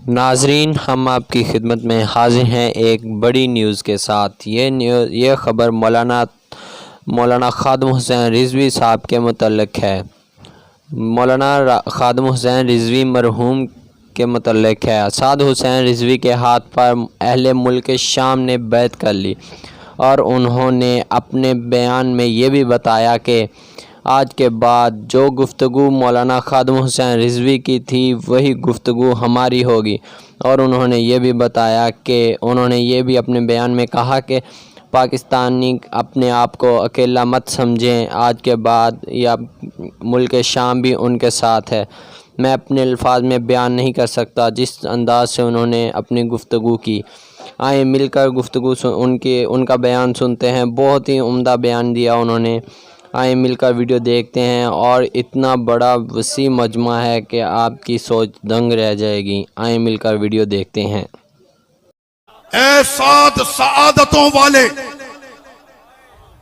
ناظرین، ہم آپ کی خدمت میں حاضر ہیں ایک بڑی نیوز کے ساتھ۔ یہ خبر مولانا خادم حسین رضوی صاحب کے متعلق ہے۔ مولانا خادم حسین رضوی مرحوم کے متعلق ہے۔ اسعد حسین رضوی کے ہاتھ پر اہل ملک شام نے بیعت کر لی، اور انہوں نے اپنے بیان میں یہ بھی بتایا کہ آج کے بعد جو گفتگو مولانا خادم حسین رضوی کی تھی وہی گفتگو ہماری ہوگی۔ اور انہوں نے یہ بھی بتایا کہ انہوں نے یہ بھی اپنے بیان میں کہا کہ پاکستانی اپنے آپ کو اکیلا مت سمجھیں، آج کے بعد یا ملک شام بھی ان کے ساتھ ہے۔ میں اپنے الفاظ میں بیان نہیں کر سکتا جس انداز سے انہوں نے اپنی گفتگو کی۔ آئیں مل کر گفتگو ان کا بیان سنتے ہیں۔ بہت ہی عمدہ بیان دیا انہوں نے۔ آئیں مل کر ویڈیو دیکھتے ہیں، اور اتنا بڑا وسیع مجمع ہے کہ آپ کی سوچ دنگ رہ جائے گی۔ آئیں مل کر ویڈیو دیکھتے ہیں۔ اے سعد سعادتوں والے،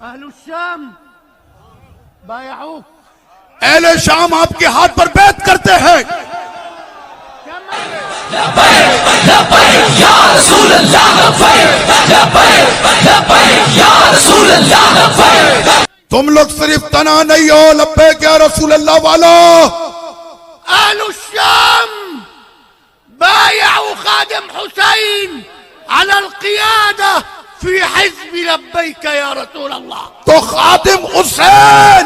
اہل الشام بایعوک، اہل شام آپ کے ہاتھ پر بیعت کرتے ہیں۔ لبیک لبیک یا رسول اللہ، لبیک لبیک لبیک یا رسول اللہ، لبیک۔ تم لوگ صرف تنا نہیں ہو لبیک یا رسول اللہ والا۔ اہل الشام بایعوا خادم حسین على القیادہ فی حزب لبیک یا رسول اللہ۔ تو خادم حسین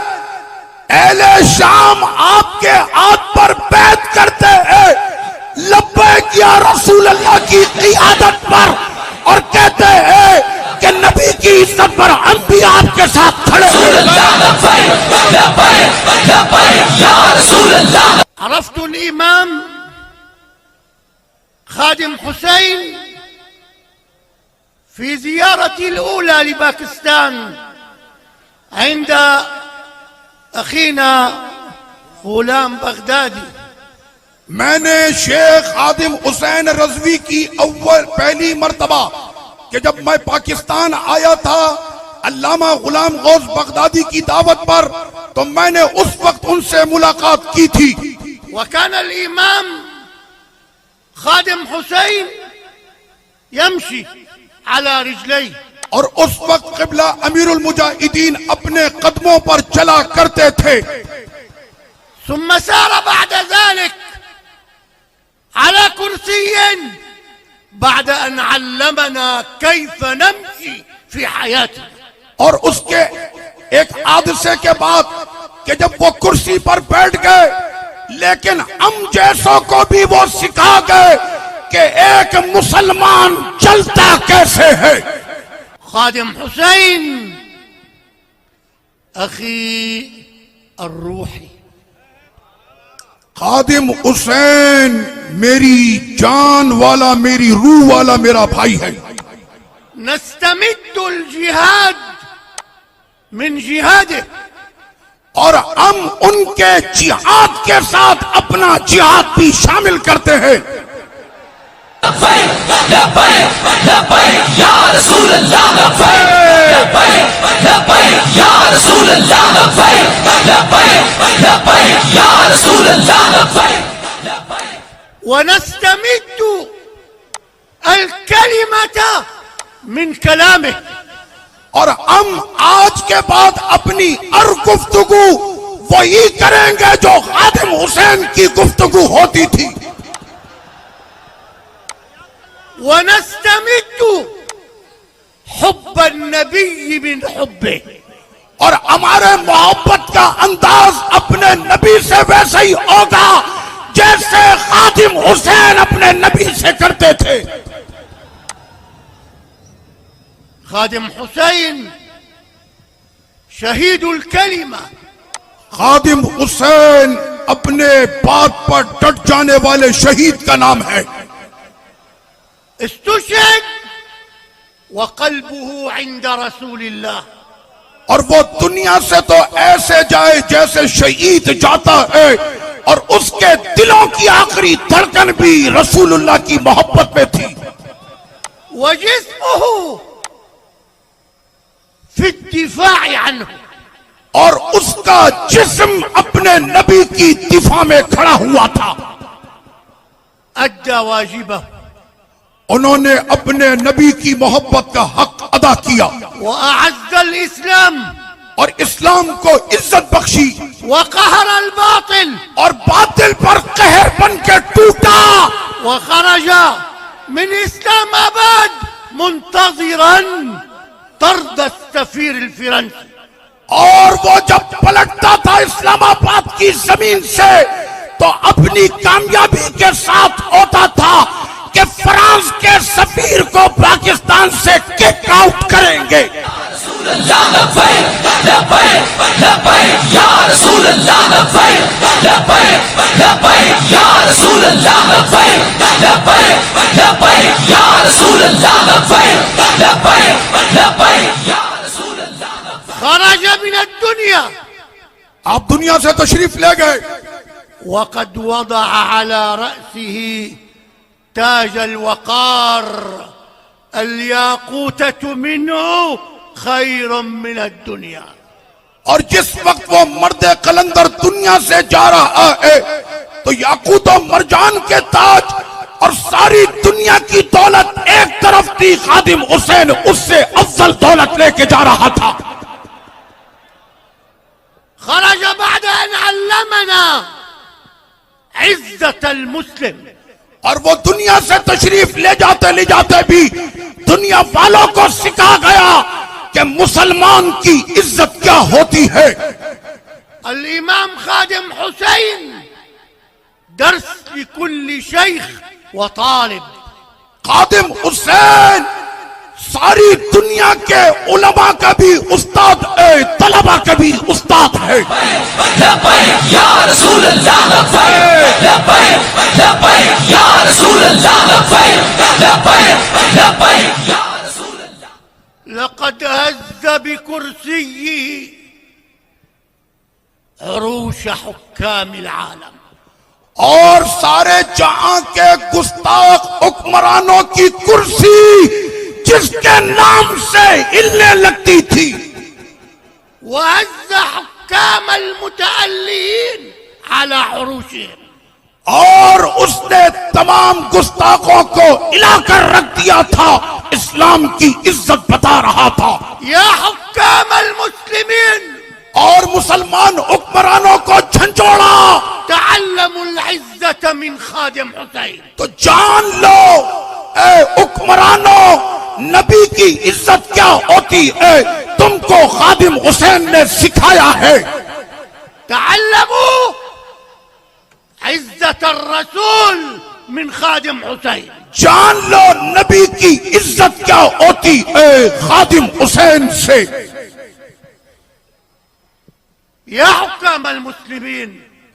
اہل شام آپ کے ہاتھ پر بیعت کرتے ہیں لبیک یا رسول اللہ کی قیادت پر، اور کہتے ہیں کہ نبی کی عزت پر ہم بھی آپ کے ساتھ کھڑے ہیں۔ عرفت الامام خادم حسين في زيارتي الأولى لباكستان عند أخينا غلام بغدادي۔ میں نے شیخ خادم حسین رضوی کی پہلی مرتبہ کہ جب میں پاکستان آیا تھا علامہ غلام غوث بغدادی کی دعوت پر، تو میں نے اس وقت ان سے ملاقات کی تھی۔ وكان الإمام خادم حسين يمشي على رجليه، اور اس وقت قبلہ امیر المجاہدین اپنے قدموں پر چلا کرتے تھے۔ ثم سار بعد ذلك على كرسي بعد أن علمنا كيف نمشي في حياتنا۔ اور اس کے ایک حادثے کے بعد کہ جب وہ کرسی پر بیٹھ گئے، لیکن ہم جیسوں کو بھی وہ سکھا گئے کہ ایک مسلمان چلتا کیسے ہے۔ خادم حسين أخي الروحي، خادم حسین میری جان والا، میری روح والا میرا بھائی ہے۔ نستمد الجهاد من جهاده، اور ہم ان کے جہاد کے ساتھ اپنا جہاد بھی شامل کرتے ہیں۔ لبیک لبیک لبیک یا رسول اللہ، لبیک لبیک لبیک یا رسول اللہ، لبیک لبیک لبیک یا رسول اللہ، لبیک لبیک۔ ونستمد الكلمة من كلامه، اور ہم آج کے بعد اپنی ہر گفتگو وہی کریں گے جو خادم حسین کی گفتگو ہوتی تھی۔ ونستمد حب النبي من حبه، اور ہمارے محبت کا انداز اپنے نبی سے ویسے ہی ہوگا جیسے خادم حسین اپنے نبی سے کرتے تھے۔ خادم حسين شهيد الكلمة، خادم حسین اپنے بات پر ڈٹ جانے والے شہید کا نام ہے۔ استشهد وقلبه عند رسول الله، اور وہ دنیا سے تو ایسے جائے جیسے شہید جاتا ہے، اور اس کے دلوں کی آخری دھڑکن بھی رسول اللہ کی محبت میں تھی۔ وجسمه في الدفاع عنه، اور اس کا جسم اپنے نبی کی دفاع میں کھڑا ہوا تھا۔ أدى واجبه انہوں نے اپنے نبی کی محبت کا حق ادا کیا وأعز الإسلام اور اسلام کو عزت بخشی وقهر الباطل اور باطل پر قہر بن کے ٹوٹا وخرج من إسلام آباد منتظرا طرد السفير الفرنسي. اور وہ جب پلٹتا تھا اسلام آباد کی زمین سے تو اپنی کامیابی کے ساتھ ہوتا تھا کہ فرانس کے سفیر کو پاکستان سے کک آؤٹ کریں گے. خرج من الدنيا آپ دنیا سے تشریف لے گئے وقد وضع على رأسه تاج الوقار الياقوتة منه خير من الدنيا. اور جس وقت وہ مرد قلندر دنیا سے جا رہا ہے تو یاقوت و مرجان کے تاج اور ساری دنیا کی دولت ایک طرف تھی، خادم حسین اس سے افضل دولت لے کے جا رہا تھا. خرج بعد أن علمنا عزة المسلم. اور وہ دنیا سے تشریف لے جاتے بھی دنیا والوں کو سکھا گیا کہ مسلمان کی عزت کیا ہوتی ہے. الإمام خادم حسين درس لكل شيخ وطالب. خادم حسین ساری دنیا کے علماء کا بھی استاد ہے، طلباء کا بھی استاد ہے. لقد هز بكرسيه عروش حكام العالم. اور سارے جہاں کے گستاخ حکمرانوں کی کرسی جس کے نام سے ہلنے لگتی تھی. وهز حكام المتألين على عروشهم. اور اس نے تمام گستاخوں کو ہلا کر رکھ دیا تھا، اسلام کی عزت بتا رہا تھا. يا حكام المسلمين اور مسلمان حکمرانوں کو جھنجھوڑا. تعلموا العزة من خادم حسين. تو جان لو اے حکمرانوں، نبی کی عزت کیا ہوتی ہے تم کو خادم حسین نے سکھایا ہے. تعلموا عزة الرسول من خادم حسين. جان لو نبی کی عزت کیا ہوتی ہے خادم حسین سے. يا حكام المسلمين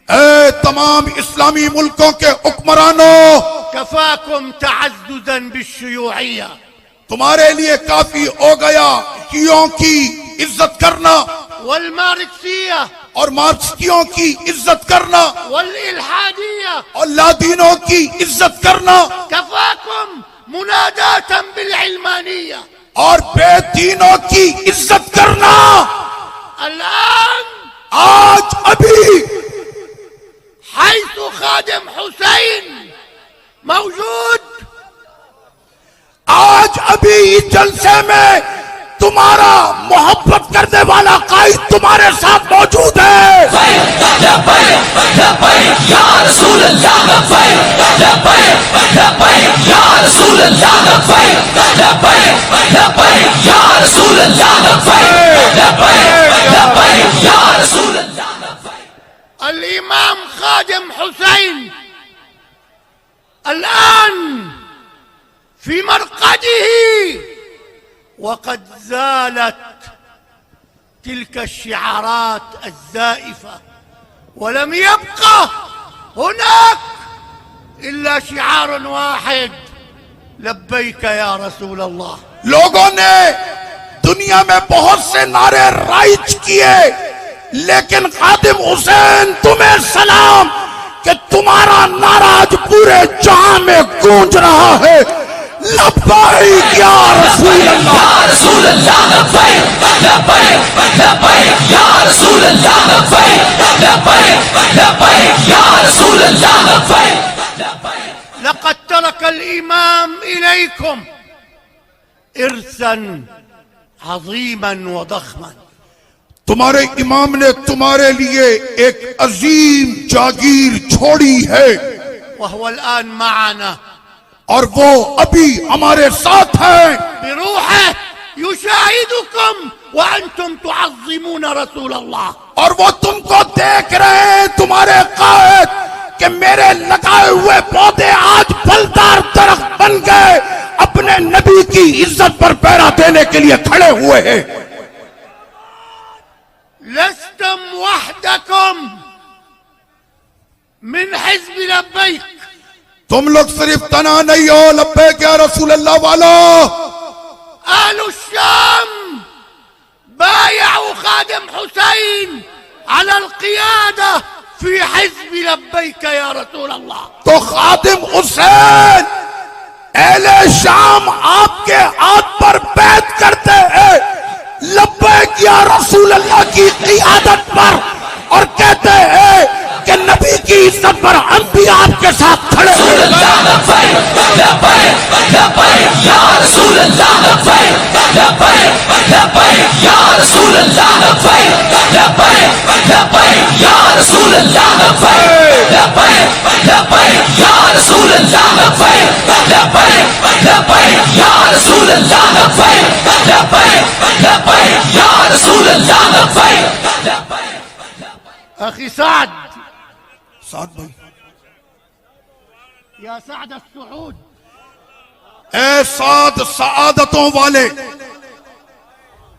اے تمام اسلامی ملکوں کے حکمرانوں، كفاكم تعززا بالشيوعية تمہارے لیے کافی ہو گیا شیعوں کی عزت کرنا والماركسية اور مارکسیوں کی عزت کرنا والإلحادية. اور لادینوں کی عزت کرنا كفاكم مناداة بالعلمانية. اور بے دینوں کی عزت کرنا. الآن آج ابھی حيث خادم حسين موجود آج ابھی اس جلسے میں تمہارا محبت کرنے والا قائد تمہارے ساتھ موجود ہے. الإمام خادم حسين الآن في مرقده وقد زالت تلك الشعارات الزائفة ولم يبقى هناك إلا شعار واحد: لبيك يا رسول الله. لوگوں نے دنیا میں بہت سے نعرے رائج کیے لیکن خادم حسین تمہیں سلام کہ تمہارا نعرہ آج پورے جہاں میں گونج رہا ہے. لبیک یا رسول اللہ. یا رسول اللہ لبیک لبیک لبیک یا رسول اللہ لبیک لبیک لبیک یا رسول اللہ لبیک لبیک لقد ترك الإمام إليكم إرثا عظيما وضخما. تمہارے امام نے تمہارے لیے ایک عظیم جاگیر چھوڑی ہے وهو الآن معنا اور وہ ابھی ہمارے ساتھ ہیں. بروحه يشاهدكم وأنتم تعظمون رسول الله. اور وہ تم کو دیکھ رہے ہیں تمہارے قائد کہ میرے لگائے ہوئے پودے آج پھلدار درخت بن گئے, اپنے نبی کی عزت پر پہرا دینے کے لیے کھڑے ہوئے ہیں. لستم وحدكم من حزب لبيك. تم لوگ صرف تنہا نہیں ہو لبیک یا رسول اللہ والا. أهل الشام بايعوا خادم حسين على القيادة في حزب لبيك يا رسول الله. تو خادم حسین اہل شام آپ کے ہاتھ پر بیعت کرتے ہیں لبیک یا رسول اللہ کی قیادت پر, اور کہتے ہیں کہ نبی کی عزت پر ہم بھی آپ کے ساتھ کھڑے ہیں. أخي سعد سعد بھائی, يا سعد السعود, اے سعد سعادتوں والے,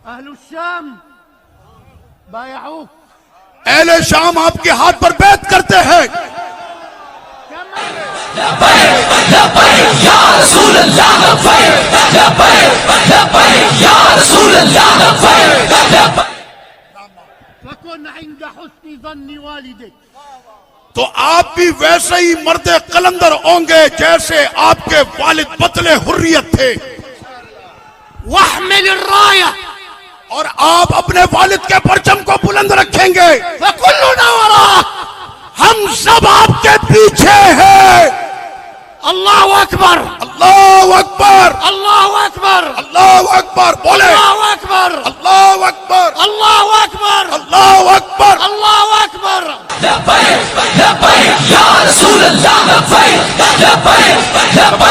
أهل الشام بايعوك اہل شام آپ کے ہاتھ پر بیعت کرتے ہیں. فكن عند حسن ظن والدك. تو آپ بھی ویسے ہی مرد قلندر ہوں گے جیسے آپ کے والد بطل حریت تھے, واحمل الراية اور آپ اپنے والد کے پرچم کو بلند رکھیں گے. فكلنا وراك. ہم سب آپ کے پیچھے ہیں. الله أكبر اللہ اکبر, الله أكبر اللہ اکبر, بولے الله أكبر اللہ اکبر, الله أكبر اللہ اکبر. الله أكبر. لبيك لبيك يا رسول الله لبيك لبيك لبيك